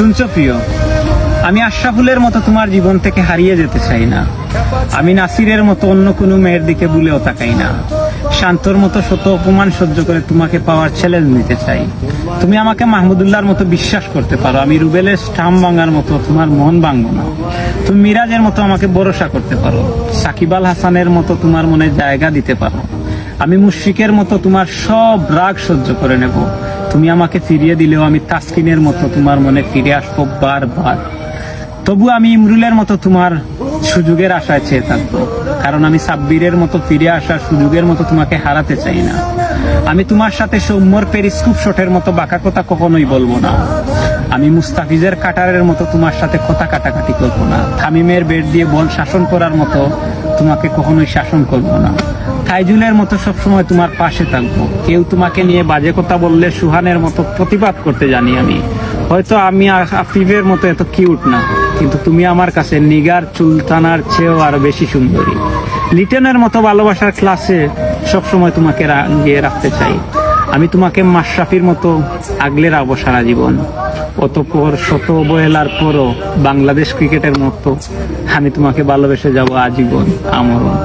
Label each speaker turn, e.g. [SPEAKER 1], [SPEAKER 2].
[SPEAKER 1] শুনছো প্রিয়, আমি আশরাফুলের মতো তোমার জীবন থেকে হারিয়ে যেতে চাই না। আমি নাসিরের মতো অন্য কোনো মেয়ের দিকে ভুলেও তাকাই না। শান্তর মতো শত অপমান সহ্য করে তোমাকে পাওয়ার চ্যালেঞ্জ নিতে চাই। তুমি আমাকে মাহমুদুল্লাহর মতো বিশ্বাস করতে পারো, আমি রুবেলের স্টাম্প ভাঙার মতো তোমার মন ভাঙবো না। তুমি মিরাজের মতো আমাকে ভরসা করতে পারো, সাকিব আল হাসানের মতো তোমার মনে জায়গা দিতে পারো। আমি মুশফিকের মতো তোমার সব রাগ সহ্য করে নেব। তুমি আমাকে ফিরিয়ে দিলেও আমি তাসকিনের মতো তোমার মনে ফিরে আসবো বারবার। তবু আমি ইমরুলের মতো তোমার সুযোগের আশায় চেয়ে থাকবো, কারণ আমি সাব্বিরের মতো ফিরে আসার সুযোগের মতো তোমাকে হারাতে চাই না। আমি তোমার সাথে সৌম্যর পেরিস্কোপ শটের মতো বাঁকা কথা কখনোই বলবো না। আমি মুস্তাফিজের কাটারের মতো তোমার সাথে কথা কাটাকাটি করবো না। তামিমের ব্যাট দিয়ে বল শাসন করার মতো তোমাকে কখনোই শাসন করবো না। তাইজুলের মতো সবসময় তোমার পাশে থাকবো। কেউ তোমাকে নিয়ে বাজে কথা বললে সুহানের মতো প্রতিবাদ করতে জানি আমি। হয়তো আমি আফিফের মতো এত কিউট না, কিন্তু তুমি আমার কাছে নিগার সুলতানার চেয়েও আরো বেশি সুন্দরী। লিটনের মতো ভালোবাসার ক্লাসে সবসময় তোমাকে রাঙিয়ে রাখতে চাই। আমি তোমাকে মাশরাফির মতো আগলে রাখবো সারা জীবন। অতঃপর শত অবহেলার পরও বাংলাদেশ ক্রিকেটের মতো আমি তোমাকে ভালোবেসে যাবো আজীবন আমরণ।